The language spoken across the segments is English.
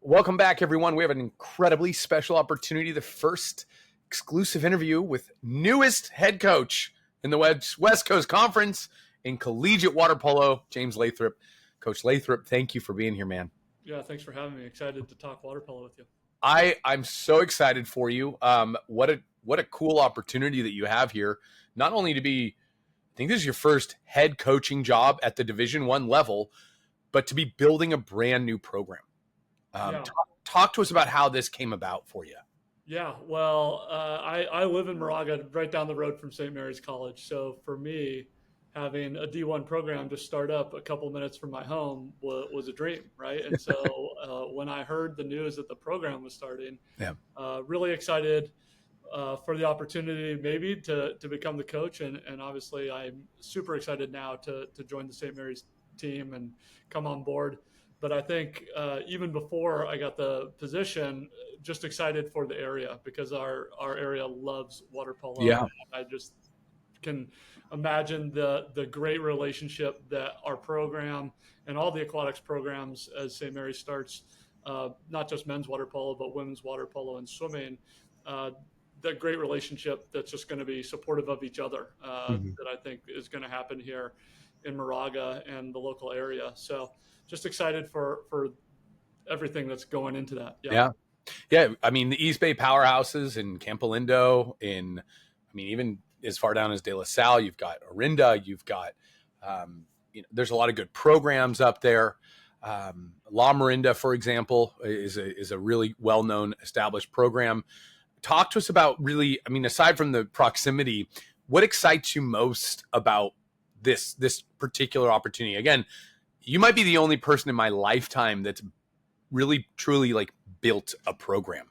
Welcome back, everyone. We have an incredibly special opportunity, the first exclusive interview with newest head coach in the West Coast Conference in collegiate water polo, James Lathrop. Coach Lathrop, thank you for being here, man. Yeah, thanks for having me. Excited to talk water polo with you. I'm so excited for you. What a cool opportunity that you have here. Not only to be, I think this is your first head coaching job at the Division I level, but to be building a brand new program. Talk to us about how this came about for you. Yeah, well, I live in Moraga, right down the road from St. Mary's College. So for me, having a D1 program to start up a couple minutes from my home was a dream, right? And so when I heard the news that the program was starting, really excited for the opportunity maybe to become the coach. And obviously I'm super excited now to join the St. Mary's team and come on board. But I think even before I got the position, just excited for the area because our area loves water polo. Yeah. I just can imagine the great relationship that our program and all the aquatics programs as St. Mary's starts, not just men's water polo, but women's water polo and swimming, the great relationship that's just going to be supportive of each other that I think is going to happen here in Moraga and the local area. So just excited for everything that's going into that. Yeah. I mean, the East Bay powerhouses in Campo Lindo, even as far down as De La Salle, you've got Orinda, you've got, there's a lot of good programs up there. La Morinda, for example, is a really well-known established program. Talk to us about really, aside from the proximity, what excites you most about this particular opportunity? Again, you might be the only person in my lifetime that's really truly like built a program.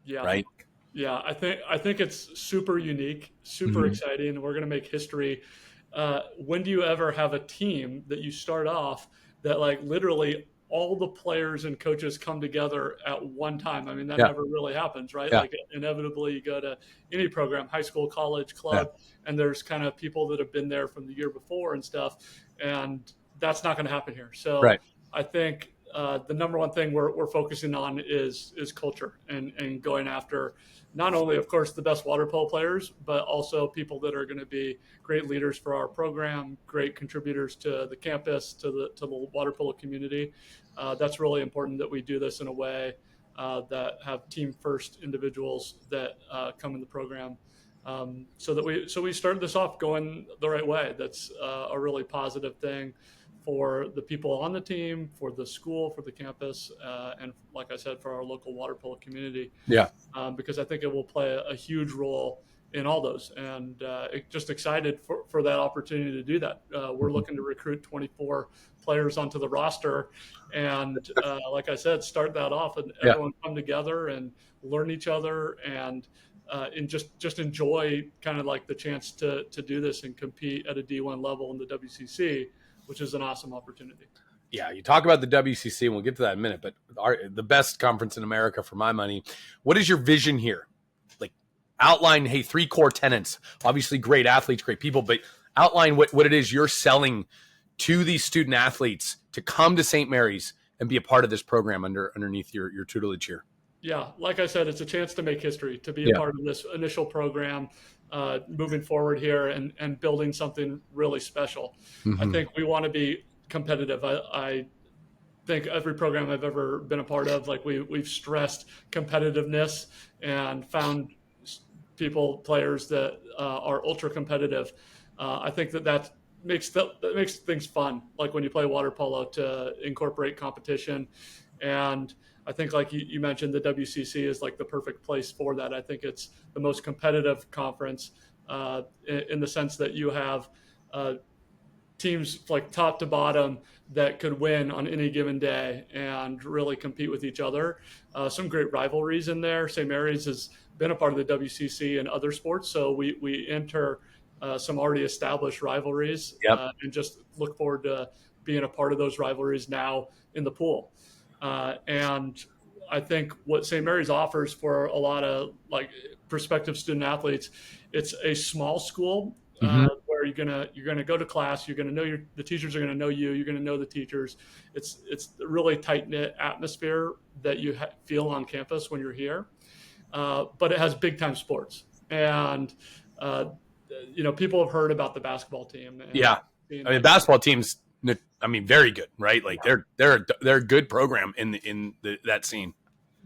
Yeah. Right. Yeah. I think it's super unique, super exciting. We're going to make history. When do you ever have a team that you start off that like literally all the players and coaches come together at one time? I mean, that never really happens, right? Like inevitably you go to any program, high school, college, club, and there's kind of people that have been there from the year before and stuff. And that's not going to happen here. So I think the number one thing we're focusing on is culture and going after not only, of course, the best water polo players, but also people that are going to be great leaders for our program, great contributors to the campus, to the water polo community. That's really important that we do this in a way that have team first individuals that come in the program. So we started this off going the right way. That's a really positive thing for the people on the team, for the school, for the campus, and like I said, for our local water polo community. Because I think it will play a huge role in all those, and just excited for that opportunity to do that. We're looking to recruit 24 players onto the roster, and like I said, start that off and everyone come together and learn each other and just enjoy kind of like the chance to do this and compete at a D1 level in the WCC, which is an awesome opportunity. Yeah, you talk about the WCC, and we'll get to that in a minute, but the best conference in America for my money. What is your vision here? Like outline, hey, 3 core tenets, obviously great athletes, great people, but outline what it is you're selling to these student athletes to come to St. Mary's and be a part of this program underneath your tutelage here. Yeah, like I said, it's a chance to make history, to be a part of this initial program, moving forward here and building something really special. I think we want to be competitive. I think every program I've ever been a part of, like we've stressed competitiveness and found players that are ultra competitive. I think that makes things fun, like when you play water polo, to incorporate competition. And I think, like you mentioned, the WCC is like the perfect place for that. I think it's the most competitive conference in the sense that you have teams like top to bottom that could win on any given day and really compete with each other. Some great rivalries in there. St. Mary's has been a part of the WCC and other sports, so we enter some already established rivalries and just look forward to being a part of those rivalries now in the pool. And I think what St. Mary's offers for a lot of like prospective student athletes, it's a small school where where you're gonna go to class. You're gonna know the teachers are gonna know you. You're gonna know the teachers. It's a really tight knit atmosphere that you feel on campus when you're here. But it has big time sports, and people have heard about the basketball team. And Yeah. I mean, basketball teams, I mean, very good, right? Like they're a good program in that scene.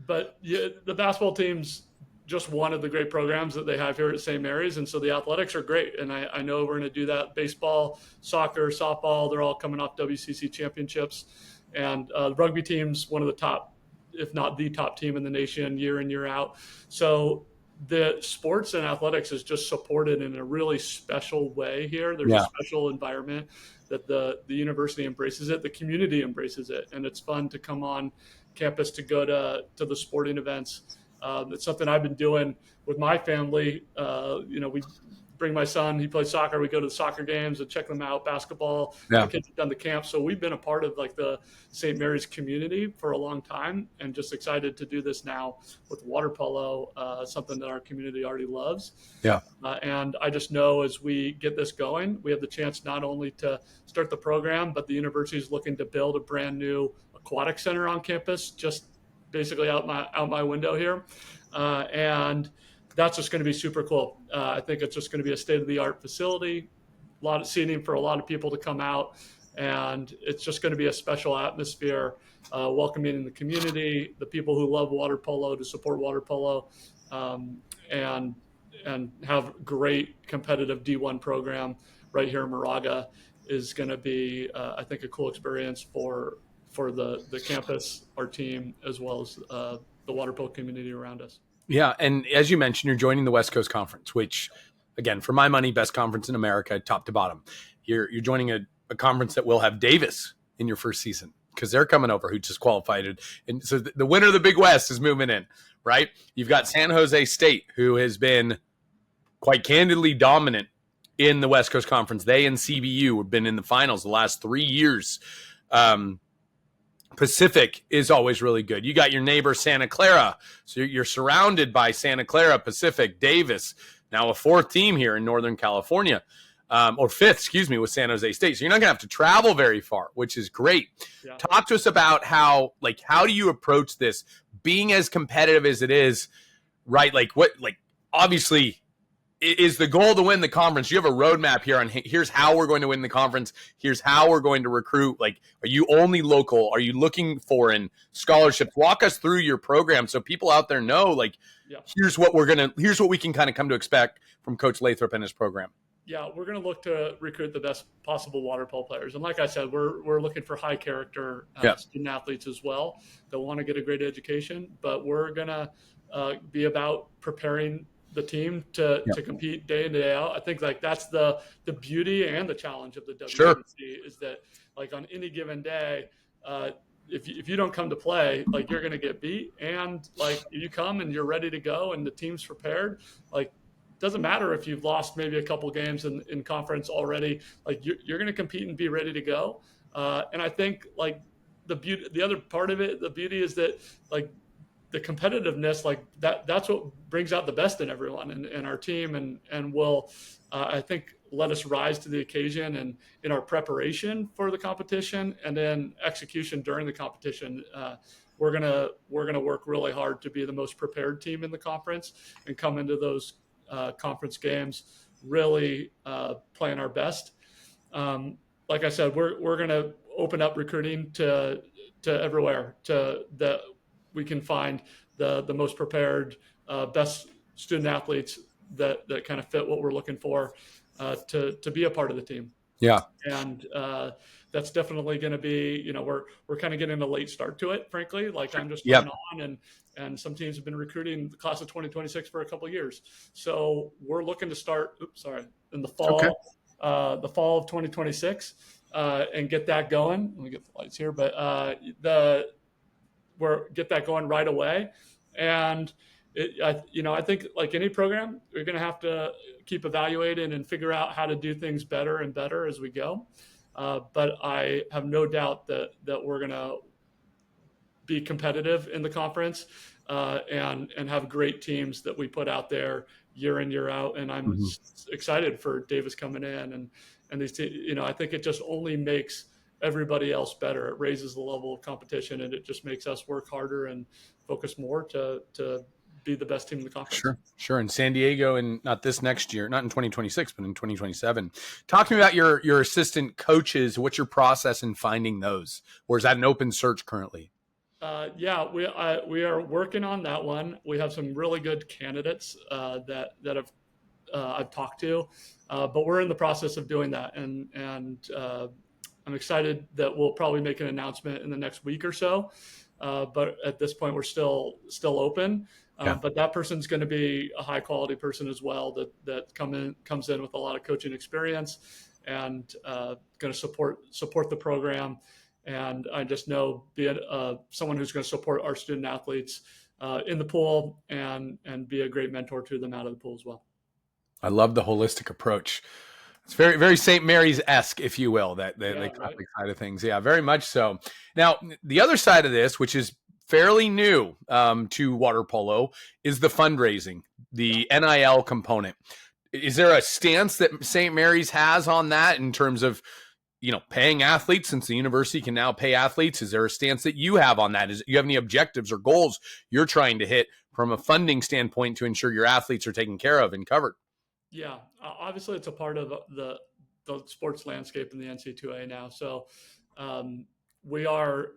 But the basketball team's just one of the great programs that they have here at St. Mary's. And so the athletics are great. And I know we're going to do that. Baseball, soccer, softball, they're all coming off WCC championships. And the rugby team's one of the top, if not the top team in the nation year in, year out. So the sports and athletics is just supported in a really special way here. There's a special environment that the university embraces it. The community embraces it. And it's fun to come on campus to go to the sporting events. It's something I've been doing with my family. We bring my son, he plays soccer. We go to the soccer games and check them out, basketball. The kids have done the camp. So we've been a part of like the St. Mary's community for a long time, and just excited to do this now with water polo, something that our community already loves. Yeah. And I just know as we get this going, we have the chance not only to start the program, but the university is looking to build a brand new aquatic center on campus, just basically out my window here. And that's just going to be super cool. I think it's just going to be a state-of-the-art facility, a lot of seating for a lot of people to come out, and it's just going to be a special atmosphere, welcoming in the community, the people who love water polo to support water polo, and have great competitive D1 program right here in Moraga is going to be, I think, a cool experience for the campus, our team, as well as the water polo community around us. Yeah, and as you mentioned, you're joining the West Coast Conference, which, again, for my money, best conference in America, top to bottom. You're joining a conference that will have Davis in your first season because they're coming over, who just qualified. And so the winner of the Big West is moving in, right? You've got San Jose State, who has been quite candidly dominant in the West Coast Conference. They and CBU have been in the finals the last 3 years. Pacific is always really good. You got your neighbor Santa Clara, so you're surrounded by Santa Clara, Pacific, Davis, now a fourth team here in Northern California, or fifth, excuse me, with San Jose State. So you're not gonna have to travel very far, which is great. Yeah. Talk to us about how do you approach this, being as competitive as it is, right? Obviously, is the goal to win the conference? You have a roadmap here on here's how we're going to win the conference. Here's how we're going to recruit. Are you only local? Are you looking for in scholarships? Walk us through your program so people out there know, here's what we can kind of come to expect from Coach Lathrop and his program. Yeah, we're going to look to recruit the best possible water polo players. And like I said, we're looking for high character student athletes as well that want to get a great education. But we're going to be about preparing the team to compete day in, day out. I think that's the beauty and the challenge of the WCC is that on any given day, if you don't come to play, you're going to get beat. And you come and you're ready to go and the team's prepared, doesn't matter if you've lost maybe a couple games in conference already, you're going to compete and be ready to go. And I think the other part of it, the beauty is that the competitiveness, that's what brings out the best in everyone and our team and will, I think, let us rise to the occasion and in our preparation for the competition and then execution during the competition. We're gonna work really hard to be the most prepared team in the conference and come into those conference games really playing our best. Like I said, we're gonna open up recruiting to everywhere that we can find the most prepared, best student athletes that kind of fit what we're looking for to be a part of the team. Yeah. And that's definitely going to be, we're kind of getting a late start to it, frankly. I'm just coming on and some teams have been recruiting the class of 2026 for a couple of years. So we're looking to start, in the fall, the fall of 2026 and get that going. Let me get the lights here, but get that going right away. And I think like any program, you're going to have to keep evaluating and figure out how to do things better and better as we go. But I have no doubt that we're going to be competitive in the conference and have great teams that we put out there year in, year out. And I'm Mhm. excited for Davis coming in, and these, I think it just only makes everybody else better. It raises the level of competition, and it just makes us work harder and focus more to be the best team in the conference. Sure, sure. In San Diego, and not this next year, not in 2026, but in 2027. Talk to me about your assistant coaches. What's your process in finding those, or is that an open search currently? Yeah, we are working on that one. We have some really good candidates that have I've talked to, but we're in the process of doing that, and I'm excited that we'll probably make an announcement in the next week or so. But at this point, we're still open. Yeah, But that person's going to be a high quality person as well that comes in with a lot of coaching experience and going to support the program. And I just know being someone who's going to support our student athletes in the pool and be a great mentor to them out of the pool as well. I love the holistic approach. It's very, very St. Mary's esque, if you will, that the Yeah, right. Catholic side of things. Yeah, very much so. Now, the other side of this, which is fairly new to water polo, is the fundraising, Yeah. the NIL component. Is there a stance that St. Mary's has on that in terms of, paying athletes, since the university can now pay athletes? Is there a stance that you have on that? Is you have any objectives or goals you're trying to hit from a funding standpoint to ensure your athletes are taken care of and covered? Yeah, obviously it's a part of the sports landscape in the NC2A now. So we are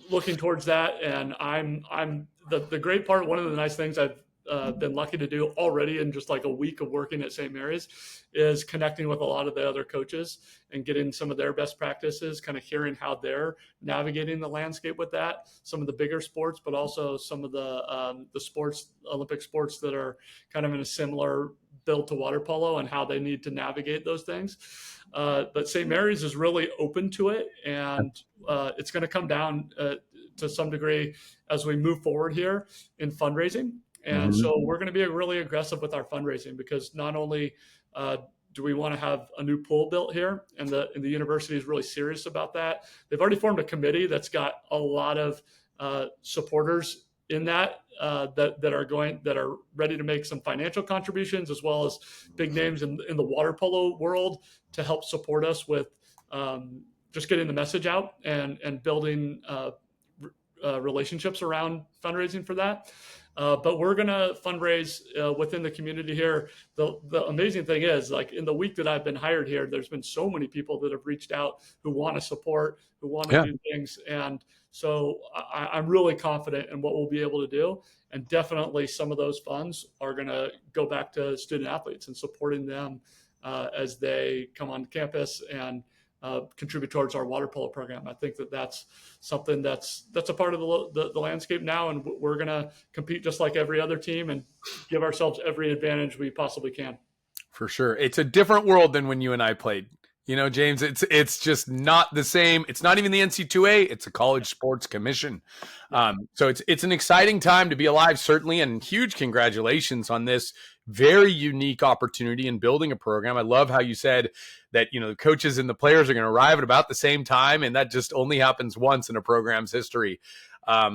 looking towards that, and I'm the great part. One of the nice things I've been lucky to do already in just like a week of working at St. Mary's is connecting with a lot of the other coaches and getting some of their best practices, kind of hearing how they're navigating the landscape with that, some of the bigger sports, but also some of the sports, Olympic sports that are kind of in a similar build to water polo and how they need to navigate those things. But St. Mary's is really open to it, and it's going to come down to some degree as we move forward here in fundraising. And Mm-hmm. so we're going to be really aggressive with our fundraising, because not only do we want to have a new pool built here, and the university is really serious about that. They've already formed a committee that's got a lot of supporters in that are ready to make some financial contributions, as well as big names in the water polo world to help support us with just getting the message out and building relationships around fundraising for that. But we're going to fundraise within the community here. The amazing thing is, like, in the week that I've been hired here, there's been so many people that have reached out who want to support, who want to Yeah. do things. And so I'm really confident in what we'll be able to do. And definitely some of those funds are going to go back to student athletes and supporting them as they come on campus and contribute towards our water polo program. I think that's something that's a part of the landscape now, and we're going to compete just like every other team and give ourselves every advantage we possibly can. For sure. It's a different world than when you and I played. James, it's just not the same. It's not even the NC2A. It's a college sports commission. Yeah. So it's an exciting time to be alive, certainly, and huge congratulations on this very unique opportunity in building a program. I love how you said that, the coaches and the players are going to arrive at about the same time, and that just only happens once in a program's history.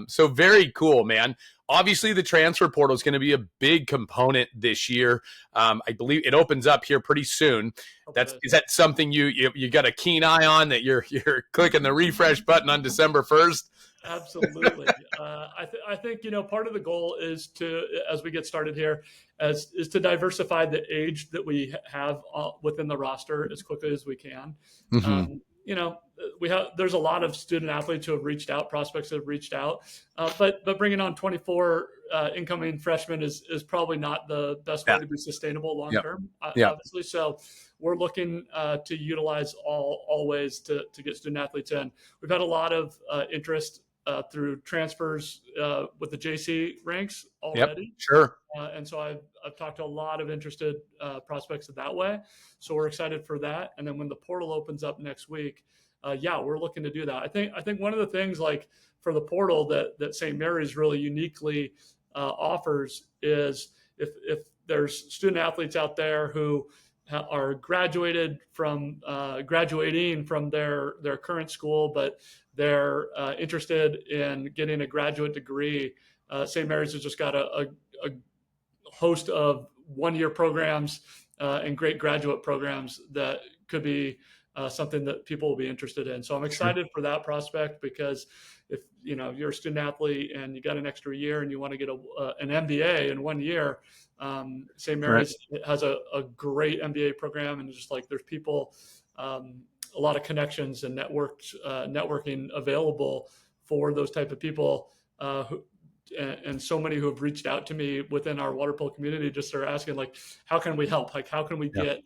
So very cool, man. Obviously, the transfer portal is going to be a big component this year. I believe it opens up here pretty soon. Is that something you got a keen eye on, that you're clicking the refresh button on December 1st? Absolutely. I think part of the goal is to, as we get started here, is to diversify the age that we have within the roster as quickly as we can. Mm-hmm. There's a lot of student athletes who have reached out, prospects that have reached out, but bringing on 24 incoming freshmen is probably not the best way to be sustainable long term, obviously. So we're looking to utilize all ways to get student athletes in. We've had a lot of interest through transfers with the JC ranks already. Yep, sure. And so I've talked to a lot of interested prospects that way. So we're excited for that. And then when the portal opens up next week, we're looking to do that. I think one of the things, like, for the portal that St. Mary's really uniquely offers is if there's student athletes out there who are graduating from their current school, but they're interested in getting a graduate degree. St. Mary's has just got a host of one-year programs and great graduate programs that could be something that people will be interested in. So I'm excited for that prospect, because if you're a student athlete and you got an extra year and you want to get an MBA in 1 year, St. Mary's has a great MBA program, and just like there's people, a lot of connections and networking available for those type of people, and so many who have reached out to me within our water polo community just are asking, like, how can we help? Like, how can we get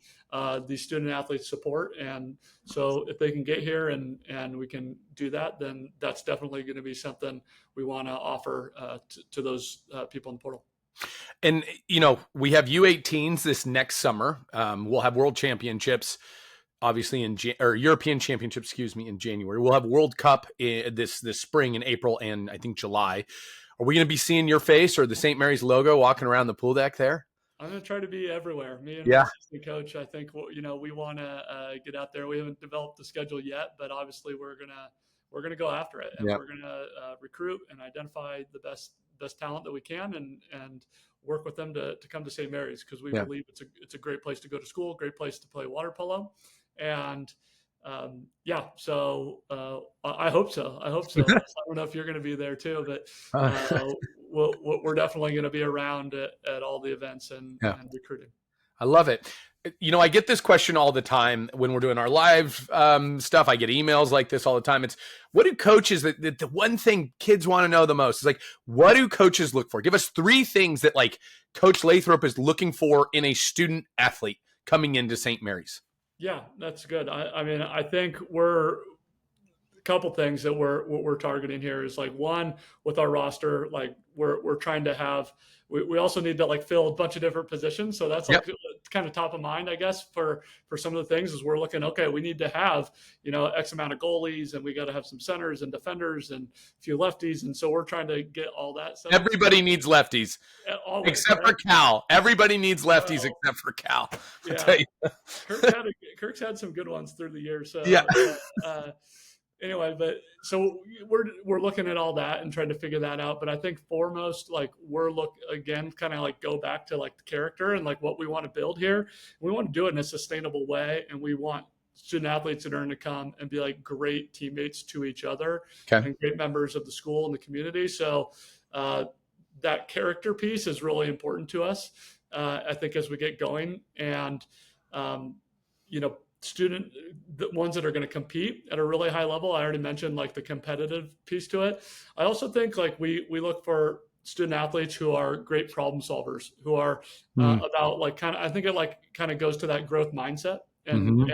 these student athletes support? And so if they can get here and we can do that, then that's definitely going to be something we want to offer to those people in the portal. And, we have U18s this next summer. We'll have world championships, obviously or European championships, in January. We'll have World Cup this spring in April and I think July. Are we going to be seeing your face or the St. Mary's logo walking around the pool deck there? I'm going to try to be everywhere. Me and my assistant coach, I think, we want to get out there. We haven't developed the schedule yet, but obviously we're going to go after it, and we're going to recruit and identify the best talent that we can, and work with them to come to St. Mary's, because we believe it's a great place to go to school, great place to play water polo. And so I hope so. I don't know if you're going to be there too, but we're definitely going to be around at all the events and recruiting. I love it. I get this question all the time when we're doing our live stuff. I get emails like this all the time. It's, what do coaches, the one thing kids want to know the most is, like, what do coaches look for? Give us 3 things that, like, Coach Lathrop is looking for in a student athlete coming into St. Mary's. Yeah, that's good. I mean, I think a couple things that we're targeting here is, like, one, with our roster, like we're trying to have, we also need to, like, fill a bunch of different positions. So that's like kind of top of mind, I guess, for some of the things, is we're looking, okay, we need to have, X amount of goalies, and we got to have some centers and defenders and a few lefties. And so we're trying to get all that stuff. Everybody needs lefties. Always, except for Cal. Everybody needs lefties except for Cal. Yeah. Kirk's had some good ones through the years. So anyway, but so we're looking at all that and trying to figure that out. But I think foremost, like, kind of like go back to, like, the character and, like, what we want to build here. We want to do it in a sustainable way, and we want student athletes that are going to come and be, like, great teammates to each other and great members of the school and the community. So that character piece is really important to us, I think, as we get going. And the ones that are going to compete at a really high level. I already mentioned, like, the competitive piece to it. I also think, like, we look for student athletes who are great problem solvers, who are about, like, I think it, like, kind of goes to that growth mindset, and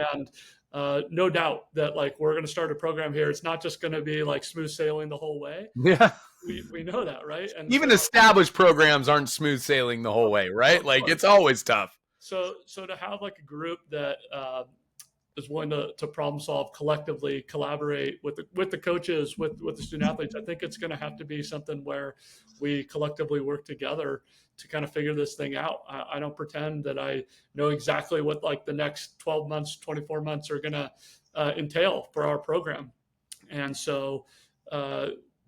no doubt that, like, we're going to start a program here. It's not just going to be, like, smooth sailing the whole way. Yeah. We know that, right? And even established programs aren't smooth sailing the whole way, right? Like, it's always tough. So to have, like, a group that is willing to problem solve, collectively collaborate with the coaches, with the student athletes, I think it's going to have to be something where we collectively work together to kind of figure this thing out. I don't pretend that I know exactly what, like, the next 12 months, 24 months are going to entail for our program. And so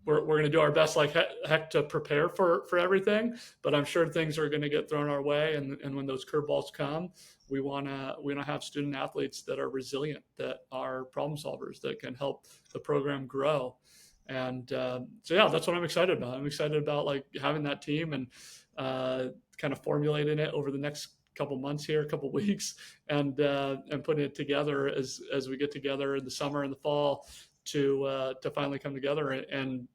we're going to do our best, like heck, to prepare for everything, but I'm sure things are going to get thrown our way. And when those curveballs come, we want to have student athletes that are resilient, that are problem solvers, that can help the program grow. And that's what I'm excited about. I'm excited about, like, having that team and kind of formulating it over the next couple months here, a couple weeks, and putting it together as we get together in the summer and the fall to finally come together and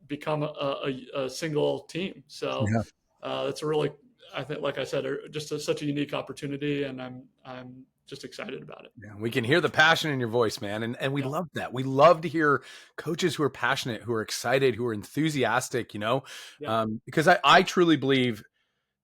become a single team. So that's a really, I think, like I said, just such a unique opportunity, and I'm just excited about it. Yeah, we can hear the passion in your voice, man. And we love that. We love to hear coaches who are passionate, who are excited, who are enthusiastic, because I truly believe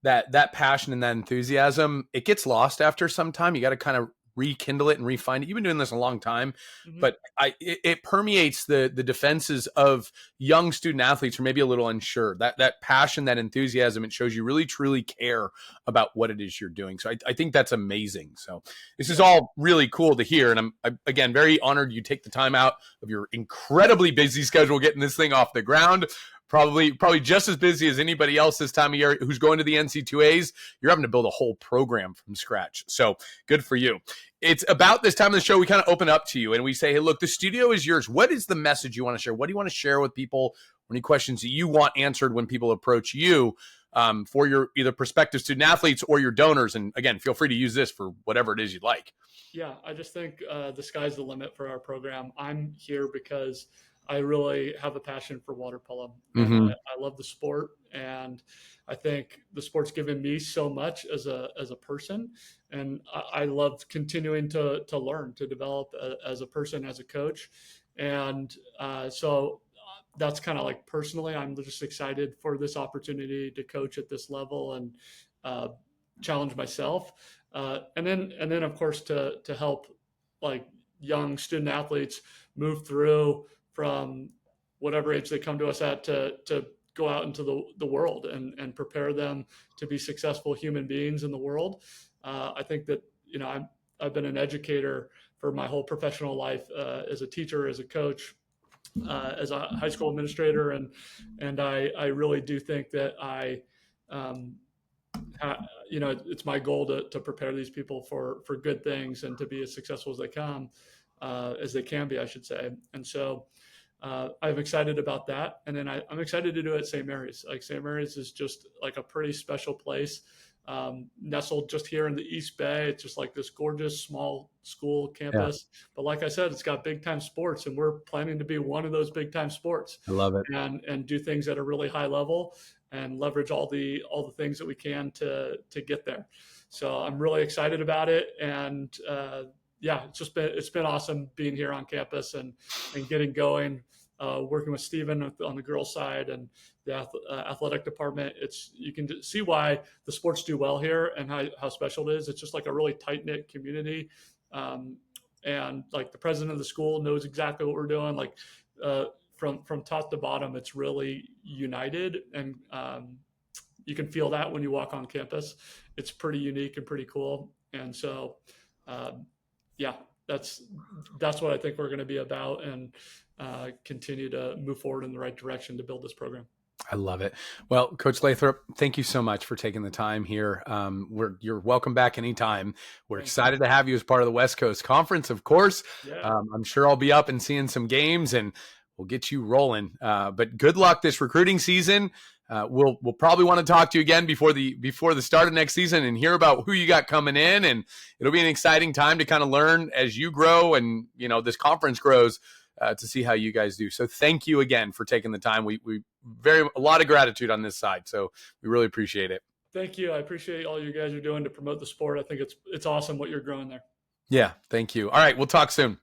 that passion and that enthusiasm, it gets lost after some time. You got to kind of rekindle it and refine it. You've been doing this a long time, but it permeates the defenses of young student athletes who are maybe a little unsure. That passion, that enthusiasm, it shows you really truly care about what it is you're doing. So I think that's amazing. So this is all really cool to hear, and I'm again very honored you take the time out of your incredibly busy schedule getting this thing off the ground. probably just as busy as anybody else this time of year who's going to the NC2As. You're having to build a whole program from scratch. So good for you. It's about this time of the show we kind of open up to you and we say, hey, look, the studio is yours. What is the message you want to share? What do you want to share with people? Any questions that you want answered when people approach you for your either prospective student athletes or your donors? And again, feel free to use this for whatever it is you'd like. Yeah, I just think the sky's the limit for our program. I'm here because I really have a passion for water polo, and Mm-hmm. I love the sport, and I think the sport's given me so much as a person, and I love continuing to learn, to develop as a person, as a coach, and so that's kind of like personally, I'm just excited for this opportunity to coach at this level and uh, challenge myself, and then of course to help like young student athletes move through from whatever age they come to us at to go out into the world and prepare them to be successful human beings in the world. I think that I've been an educator for my whole professional life, as a teacher, as a coach, as a high school administrator, and I really do think that um, it's my goal to prepare these people for good things and to be as successful as they can be, I should say. And so I'm excited about that. And then I'm excited to do it at St. Mary's. Like St. Mary's is just like a pretty special place, nestled just here in the East Bay. It's just like this gorgeous small school campus. Yeah. But like I said, it's got big time sports, and we're planning to be one of those big time sports. I love it. And do things at a really high level and leverage all the things that we can to get there. So I'm really excited about it. And yeah, it's been awesome being here on campus and getting going, working with Steven on the girls' side and the athletic department. You can see why the sports do well here and how special it is. It's just like a really tight knit community, and like the president of the school knows exactly what we're doing. Like from top to bottom, it's really united, and you can feel that when you walk on campus. It's pretty unique and pretty cool. And so, yeah, that's what I think we're going to be about, and continue to move forward in the right direction to build this program. I love it. Well, Coach Lathrop, thank you so much for taking the time here. You're welcome back anytime. We're excited to have you as part of the West Coast Conference, of course. Yeah. I'm sure I'll be up and seeing some games, and we'll get you rolling. But good luck this recruiting season. We'll probably want to talk to you again before the start of next season and hear about who you got coming in. And it'll be an exciting time to kind of learn as you grow and this conference grows, to see how you guys do. So thank you again for taking the time. We a lot of gratitude on this side. So we really appreciate it. Thank you. I appreciate all you guys are doing to promote the sport. I think it's awesome what you're growing there. Yeah. Thank you. All right. We'll talk soon.